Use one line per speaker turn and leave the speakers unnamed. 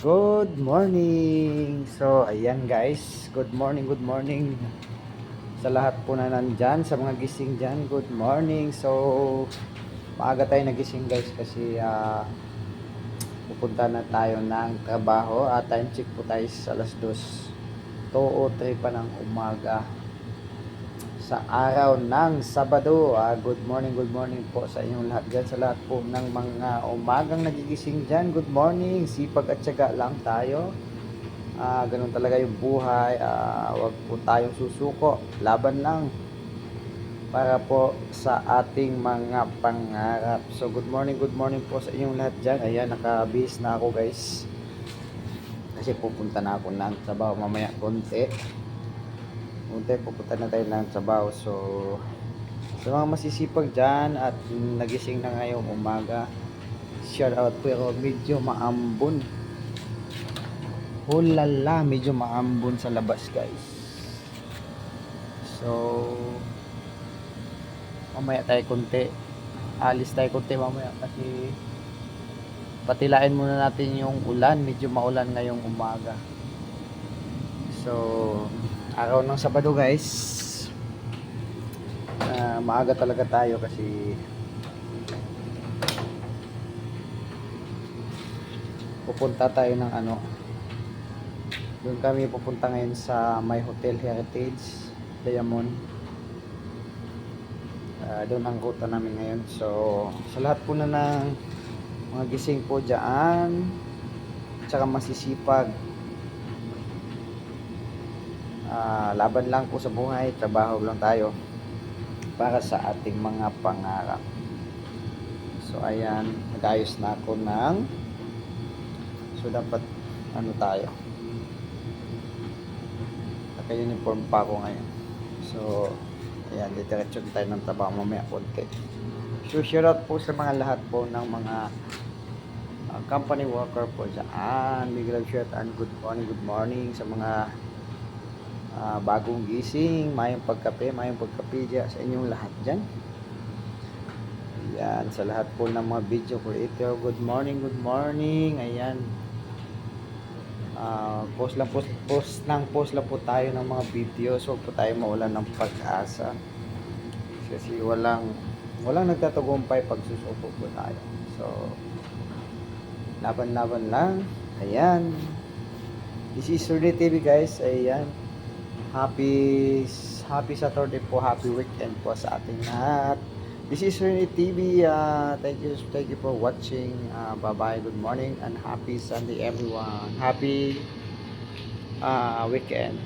Good morning! So, ayan guys. Good morning sa lahat po na nandyan, sa mga gising dyan. Good morning! So, maaga tayo nagising guys kasi pupunta na tayo ng trabaho. Time check po tayo sa alas 2:03 pa ng umaga sa araw ng Sabado. Good morning po sa inyong lahat dyan, sa lahat po ng mga umagang nagigising dyan. Good morning! Sipag at syaga lang tayo. Ganun talaga yung buhay. Wag po tayong susuko, laban lang para po sa ating mga pangarap. So good morning po sa inyong lahat dyan. Ayan, nakabihis na ako guys kasi pupunta na ako ng trabaho mamaya konti pupunta na tayo ng trabaho. So sa mga masisipag dyan at nagising na ngayong umaga, shout out, pero medyo maambon. Hulala, medyo maambon sa labas guys. So mamaya tayo konti, alis tayo konti mamaya kasi patilain muna natin yung ulan. Medyo maulan ngayong umaga. So araw ng Sabado guys, maaga talaga tayo kasi pupunta tayo ng doon kami pupunta ngayon sa My Hotel Heritage Diamond. Doon ang ruta namin ngayon. So sa lahat po na ng mga gising po dyan tsaka masisipag, laban lang po sa buhay, trabaho lang tayo para sa ating mga pangarap. So ayan, nag-ayos na ako so dapat tayo, naka-uniform pa ako ngayon. So ayan, diretso tayo ng trabaho mamaya konti. So shout out po sa mga lahat po ng mga company worker po dyan. Big love shout and good morning sa mga bagong gising. Mayong pagkape dyan sa inyong lahat dyan. Ayan, sa lahat po ng mga video creator, good morning. Ayan, post lang po tayo ng mga video. So po tayo mawalan ng pag-asa kasi walang nagtatagumpay pag susuko po tayo. So laban lang. Ayan, this is Surly TV guys. Ayan, happy Saturday po, happy weekend po sa ating lahat. This is Surly TV. Thank you for watching. Bye bye, good morning and happy Sunday everyone. Happy weekend.